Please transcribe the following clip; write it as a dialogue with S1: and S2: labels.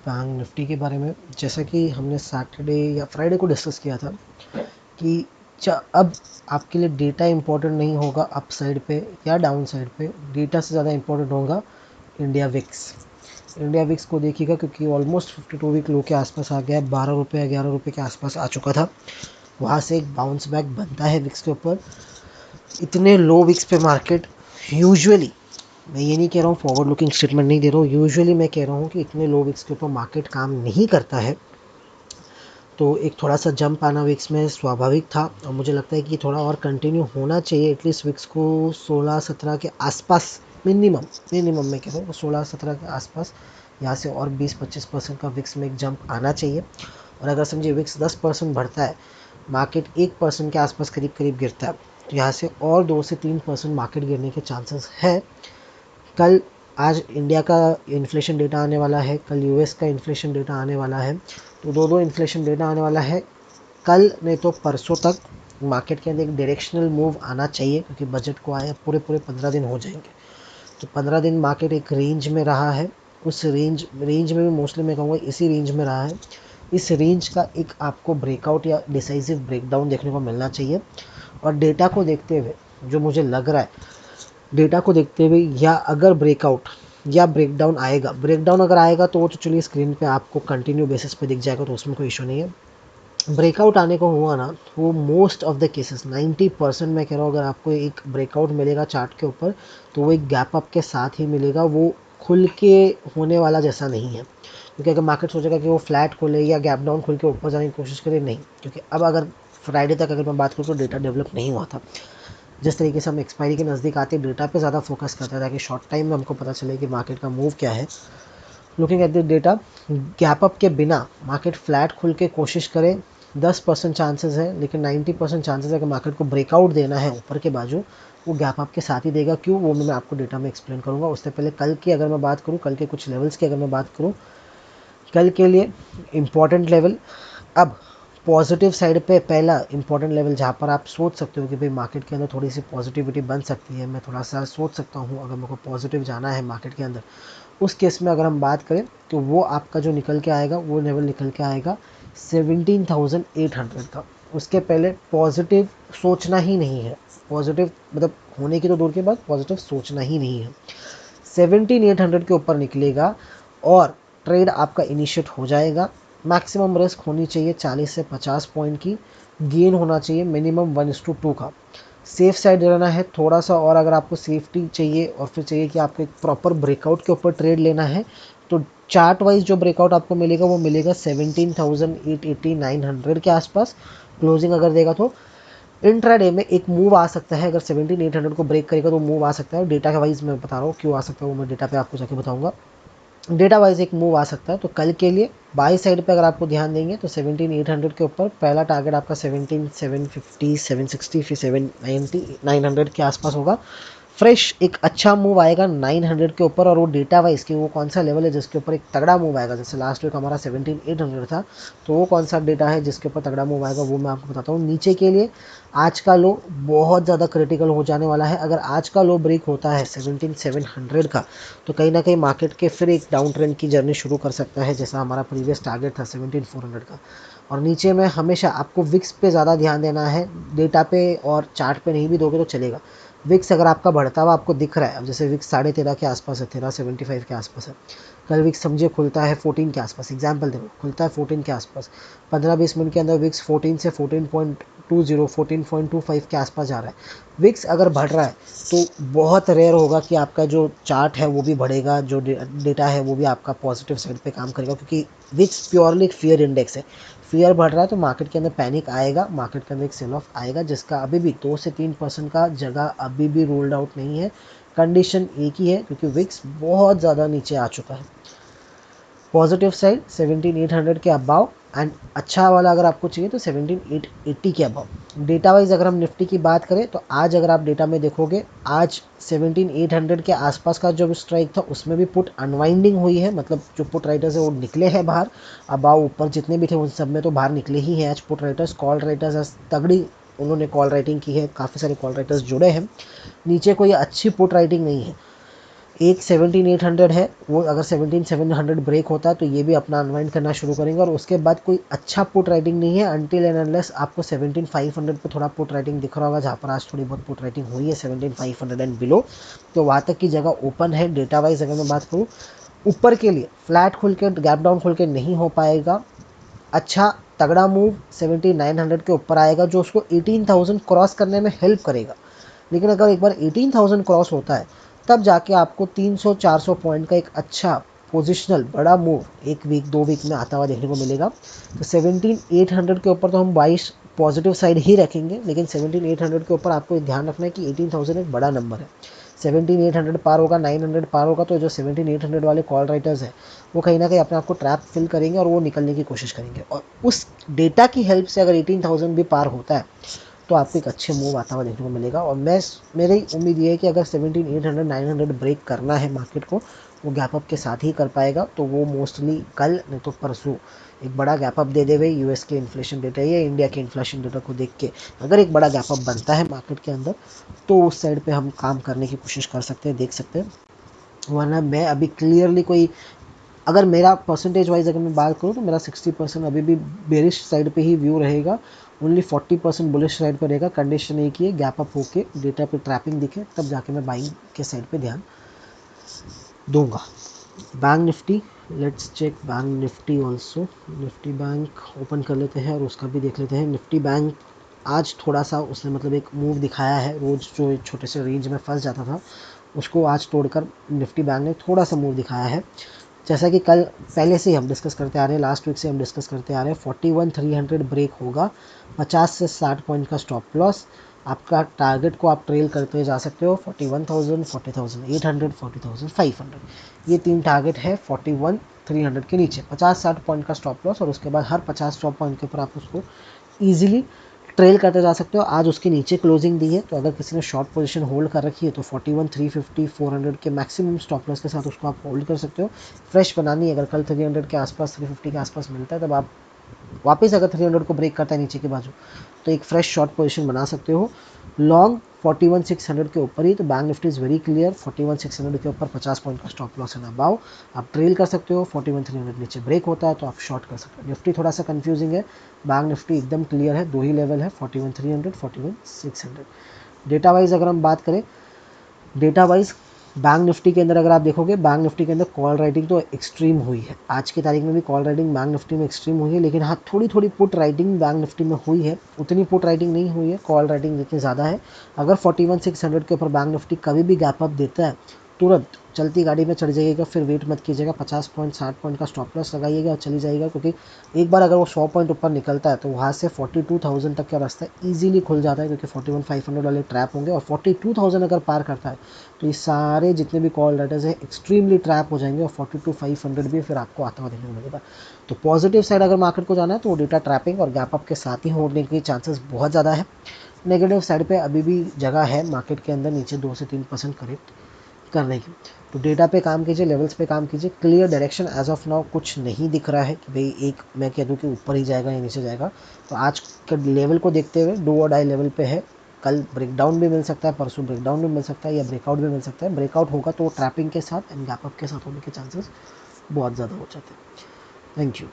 S1: Bank Nifty के बारे में। जैसा कि हमने सैटरडे या फ्राइडे को डिस्कस किया था कि अब आपके लिए डेटा इंपॉर्टेंट नहीं होगा अप साइड पे या डाउन साइड पे, डेटा से ज़्यादा इंपॉर्टेंट होगा इंडिया विक्स। इंडिया विक्स को देखिएगा क्योंकि ऑलमोस्ट 52 वीक लो के आसपास आ गया है, 12 रुपये 11 रुपये के आसपास आ चुका था। वहाँ से एक बाउंस बैक बनता है विक्स के ऊपर। इतने लो विक्स पे मार्केट यूजुअली, मैं ये नहीं कह रहा हूँ, फॉरवर्ड लुकिंग स्टेटमेंट नहीं दे रहा हूँ, यूजुअली मैं कह रहा हूँ कि इतने लो विक्स के ऊपर मार्केट काम नहीं करता है। तो एक थोड़ा सा जंप आना विक्स में स्वाभाविक था और मुझे लगता है कि थोड़ा और कंटिन्यू होना चाहिए। एटलीस्ट विक्स को 16-17 के आसपास मिनिमम मैं कह रहा हूँ 16-17 के आसपास, यहाँ से और 20-25% का विक्स में एक जंप आना चाहिए। और अगर समझिए विक्स 10% बढ़ता है, मार्केट 1% के आसपास करीब करीब गिरता है, तो यहाँ से और 2 से 3% मार्केट गिरने के चांसेस है। कल आज इंडिया का इन्फ्लेशन डेटा आने वाला है, कल यूएस का इन्फ्लेशन डेटा आने वाला है, तो दो इन्फ्लेशन डेटा आने वाला है कल नहीं तो परसों तक। मार्केट के अंदर एक डायरेक्शनल मूव आना चाहिए क्योंकि बजट को आए पूरे 15 दिन हो जाएंगे। तो 15 दिन मार्केट एक रेंज में रहा है, उस रेंज में भी मोस्टली मैं कहूँगा इसी रेंज में रहा है। इस रेंज का एक आपको ब्रेकआउट या डिसाइसिव ब्रेकडाउन देखने को मिलना चाहिए। और डेटा को देखते हुए जो मुझे लग रहा है, डेटा को देखते हुए या अगर ब्रेकआउट या ब्रेकडाउन आएगा, ब्रेकडाउन अगर आएगा तो वो तो चलिए स्क्रीन पे आपको कंटिन्यू बेसिस पे दिख जाएगा, तो उसमें कोई इशू नहीं है। ब्रेकआउट आने को हुआ ना, तो वो मोस्ट ऑफ द केसेस 90% मैं कह रहा हूँ, अगर आपको एक ब्रेकआउट मिलेगा चार्ट के ऊपर तो वो एक गैप अप के साथ ही मिलेगा, वो खुल के होने वाला जैसा नहीं है। क्योंकि अगर मार्केट सोचेगा कि वो फ्लैट खोले या गैप डाउन खुल के ऊपर जाने की कोशिश करे, नहीं। क्योंकि अब अगर फ्राइडे तक अगर मैं बात करूँ तो डेटा डेवलप नहीं हुआ था। जिस तरीके से हम एक्सपायरी के नज़दीक आते डेटा पे ज़्यादा फोकस करते हैं ताकि शॉर्ट टाइम में हमको पता चले कि मार्केट का मूव क्या है। Looking at the data, gap up के बिना मार्केट फ्लैट खुल के कोशिश करे 10% चांसेस है, लेकिन 90% चांसेस है कि मार्केट को ब्रेकआउट देना है ऊपर के बाजू, वो गैप अप के साथ ही देगा। क्यों, वो मैं आपको डेटा में एक्सप्लेन करूंगा। उससे पहले कल की अगर मैं बात करूँ, कल के कुछ लेवल्स की अगर मैं बात करूँ, कल के लिए इम्पॉर्टेंट लेवल, अब पॉजिटिव साइड पे पहला इंपॉर्टेंट लेवल जहाँ पर आप सोच सकते हो कि भाई मार्केट के अंदर थोड़ी सी पॉजिटिविटी बन सकती है, मैं थोड़ा सा सोच सकता हूँ अगर मेरे को पॉजिटिव जाना है मार्केट के अंदर, उस केस में अगर हम बात करें तो वो आपका जो निकल के आएगा, वो लेवल निकल के आएगा 17,800 का। उसके पहले पॉजिटिव सोचना ही नहीं है, पॉजिटिव मतलब होने की तो दूर के बाद पॉजिटिव सोचना ही नहीं है। 17,800 के ऊपर निकलेगा और ट्रेड आपका इनिशिएट हो जाएगा। मैक्सिमम रिस्क होनी चाहिए 40 से 50 पॉइंट की, गेन होना चाहिए मिनिमम 1:2 का। सेफ साइड रहना है थोड़ा सा, और अगर आपको सेफ्टी चाहिए और फिर चाहिए कि आपको एक प्रॉपर ब्रेकआउट के ऊपर ट्रेड लेना है, तो चार्ट वाइज जो ब्रेकआउट आपको मिलेगा वो मिलेगा 17,880 900 के आसपास। क्लोजिंग अगर देगा तो इंट्राडे में एक मूव आ सकता है, अगर 17,800 को ब्रेक करेगा तो मूव आ सकता है। डेटा का वाइज मैं बता रहा हूँ क्यों आ सकता है, वो मैं डेटा पे आपको जाके बताऊंगा। डेटा वाइज एक मूव आ सकता है। तो कल के लिए बाई साइड पे अगर आपको ध्यान देंगे तो 17,800 के ऊपर पहला टारगेट आपका 17,750 760 फिर 790 900 के आसपास होगा। फ्रेश एक अच्छा मूव आएगा 900 के ऊपर, और वो डेटा वाइज कि वो कौन सा लेवल है जिसके ऊपर एक तगड़ा मूव आएगा। जैसे लास्ट वीक हमारा 17,800 था, तो वो कौन सा डेटा है जिसके ऊपर तगड़ा मूव आएगा वो मैं आपको बताता हूँ। नीचे के लिए आज का लो बहुत ज़्यादा क्रिटिकल हो जाने वाला है। अगर आज का लो ब्रेक होता है 17,700 का, तो कहीं ना कहीं मार्केट के फिर एक डाउन ट्रेंड की जर्नी शुरू कर सकता है, जैसा हमारा प्रीवियस टारगेट था 17,400 का। और नीचे में हमेशा आपको विक्स पे ज़्यादा ध्यान देना है, डेटा पे और चार्ट पे नहीं भी दोगे तो चलेगा। विक्स अगर आपका बढ़ता हुआ आपको दिख रहा है, अब जैसे विक्स 13.5 के आसपास है, 13.75 के आसपास है, कल विक्स समझिए खुलता है 14 के आसपास, एग्जाम्पल देखो खुलता है 14 के आसपास, 15-20 मिनट के अंदर विक्स 14 से 14.20 14.25 के आसपास जा रहा है। विक्स अगर बढ़ रहा है तो बहुत रेयर होगा कि आपका जो चार्ट है वो भी बढ़ेगा, जो डेटा है वो भी आपका पॉजिटिव साइड पे काम करेगा, क्योंकि विक्स प्योरली फियर इंडेक्स है। फियर बढ़ रहा है तो मार्केट के अंदर पैनिक आएगा, मार्केट के अंदर एक सेल ऑफ आएगा, जिसका अभी भी 2 से 3% का जगह अभी भी रूल्ड आउट नहीं है। कंडीशन एक ही है क्योंकि विक्स बहुत ज़्यादा नीचे आ चुका है। पॉजिटिव साइड 17,800 के अबाव, एंड अच्छा वाला अगर आपको चाहिए तो 17,880 के अबाव। डेटा वाइज अगर हम निफ्टी की बात करें तो आज अगर आप डेटा में देखोगे, आज 17,800 के आसपास का जो स्ट्राइक था उसमें भी पुट अनवाइंडिंग हुई है, मतलब जो पुट राइटर्स है वो निकले हैं बाहर। अबाव ऊपर जितने भी थे उन सब में तो बाहर निकले ही हैं आज पुट राइटर्स। कॉल राइटर्स आज तगड़ी उन्होंने कॉल राइटिंग की है, काफ़ी सारे कॉल राइटर्स जुड़े हैं। नीचे कोई अच्छी पुट राइटिंग नहीं है। एक 17,800 है, वो अगर 17,700 ब्रेक होता है तो ये भी अपना अनवाइंड करना शुरू करेंगे और उसके बाद कोई अच्छा पुट राइटिंग नहीं है अनटिल एंड अनलेस आपको 17,500 पे थोड़ा पुट राइटिंग दिख रहा होगा, जहाँ पर आज थोड़ी बहुत पुट राइटिंग हुई है 17,500 एंड बिलो, तो वहाँ तक की जगह ओपन है। डेटा वाइज अगर मैं बात करूँ, ऊपर के लिए फ्लैट खुल के गैप डाउन खुल के नहीं हो पाएगा। अच्छा तगड़ा मूव 17,900 के ऊपर आएगा जो उसको 18,000 क्रॉस करने में हेल्प करेगा। लेकिन अगर एक बार 18,000 क्रॉस होता है तब जाके आपको 300-400 पॉइंट का एक अच्छा पोजिशनल बड़ा मूव एक वीक 2 वीक में आता हुआ देखने को मिलेगा। तो 17,800 के ऊपर तो हम 22 पॉजिटिव साइड ही रखेंगे, लेकिन 17,800 के ऊपर आपको ध्यान रखना है कि 18,000 एक बड़ा नंबर है। 17,800 पार होगा, 900 पार होगा, तो जो 17,800 वाले कॉल राइटर्स हैं वो कहीं ना कहीं अपने आप को ट्रैप फिल करेंगे और वो निकलने की कोशिश करेंगे। और उस डेटा की हेल्प से अगर 18,000 भी पार होता है तो आपको एक अच्छे मूव आता हुआ देखने को मिलेगा। और मेरी उम्मीद ये है कि अगर 17,800 900 ब्रेक करना है मार्केट को, वो गैप अप के साथ ही कर पाएगा। तो वो मोस्टली कल नहीं तो परसों एक बड़ा गैप अप दे देवे यूएस के इन्फ्लेशन डेटा या इंडिया के इन्फ्लेशन डेटा को देख के। अगर एक बड़ा गैप अप बनता है मार्केट के अंदर तो उस साइड पे हम काम करने की कोशिश कर सकते हैं, देख सकते हैं। वरना मैं अभी क्लियरली कोई, अगर मेरा परसेंटेज वाइज अगर मैं बात करूँ तो मेरा 60% अभी भी बेरिश साइड पे ही व्यू रहेगा, ओनली 40% बुलिश साइड पर रहेगा। कंडीशन एक ही है, गैप अप होके डेटा पे ट्रैपिंग दिखे तब जाके मैं बाइंग के साइड पे ध्यान दूंगा। Bank Nifty, let's cheque bank Nifty also. Nifty bank open कर लेते हैं और उसका भी देख लेते हैं। निफ्टी बैंक आज थोड़ा सा उसने मतलब एक मूव दिखाया है, रोज जो एक छोटे से रेंज में फंस जाता था उसको आज तोड़कर निफ्टी बैंक ने थोड़ा सा मूव दिखाया है। जैसा कि कल पहले से ही हम डिस्कस करते आ रहे हैं, लास्ट वीक से हम डिस्कस करते आ रहे हैं, 41,300 ब्रेक होगा, 50 से 60 पॉइंट का स्टॉप लॉस। आपका टारगेट को आप ट्रेल करते हुए जा सकते हो 41,000, 40,800, 40,500। ये 3 टारगेट है 41,300 के नीचे, 50-60 पॉइंट का स्टॉप लॉस और उसके बाद हर 50 स्टॉप पॉइंट के ऊपर आप उसको ईजिली ट्रेल करते जा सकते हो। आज उसके नीचे क्लोजिंग दी है, तो अगर किसी ने शॉर्ट पोजीशन होल्ड कर रखी है तो 41,350, 400 के मैक्सिमम स्टॉप लॉस के साथ उसको आप होल्ड कर सकते हो। फ्रेश बनानी है, अगर कल 300 के आसपास 350 के आसपास मिलता है तब आप वापस अगर 300 को ब्रेक करता है नीचे के बाजू तो एक फ्रेश शॉर्ट पोजीशन बना सकते हो। लॉन्ग 41,600 के ऊपर ही, तो bank Nifty is very clear, 41,600 के ऊपर 50 पॉइंट का स्टॉप लॉस है अबाउ आप ट्रेल कर सकते हो। 41,300 नीचे ब्रेक होता है तो आप शॉर्ट कर सकते हो। निफ्टी थोड़ा सा कंफ्यूजिंग है, बैंक निफ्टी एकदम क्लियर है, 2 ही लेवल है 41,300, 41,600। डेटा वाइज अगर हम बात करें, डेटा वाइज बैंक निफ्टी के अंदर अगर आप देखोगे, बैंक निफ्टी के अंदर कॉल राइटिंग तो एक्सट्रीम हुई है, आज की तारीख में भी कॉल राइटिंग बैंक निफ्टी में एक्सट्रीम हुई है। लेकिन हाँ थोड़ी थोड़ी पुट राइटिंग बैंक निफ्टी में हुई है, उतनी पुट राइटिंग नहीं हुई है, कॉल राइटिंग जितनी ज़्यादा है। अगर 41,600 के ऊपर बैंक निफ्टी कभी भी गैप अप देता है तुरंत चलती गाड़ी में चढ़ जाइएगा, फिर वेट मत कीजिएगा, 50 पॉइंट 60 पॉइंट का स्टॉप लॉस लगाइएगा और चली जाइएगा। क्योंकि एक बार अगर वो 100 पॉइंट ऊपर निकलता है तो वहाँ से 42,000 तक का रास्ता ईजिली खुल जाता है, क्योंकि 41,500 वाले ट्रैप होंगे और 42,000 अगर पार करता है तो ये सारे जितने भी कॉल राइटर्स हैं एक्सट्रीमली ट्रैप हो जाएंगे और 42,500 भी फिर आपको आता हुआ देखने को मिलेगा। तो पॉजिटिव साइड अगर मार्केट को जाना है तो वो डेटा ट्रैपिंग और गैप अप के साथ ही होने के चांसेस बहुत ज़्यादा है। नेगेटिव साइड पे अभी भी जगह है मार्केट के अंदर नीचे 2 से 3% करेक्ट करने की। तो डेटा पे काम कीजिए, लेवल्स पे काम कीजिए। Clear direction as of now कुछ नहीं दिख रहा है कि भाई एक मैं कह दूँ कि ऊपर ही जाएगा या नीचे जाएगा। तो आज के लेवल को देखते हुए डू और डाई लेवल पे है, कल ब्रेकडाउन भी मिल सकता है, परसों ब्रेकडाउन भी मिल सकता है या ब्रेकआउट भी मिल सकता है। ब्रेकआउट होगा तो ट्रैपिंग के साथ एंड गैप अप के साथ होने के चांसेस बहुत ज़्यादा हो जाते हैं। Thank you.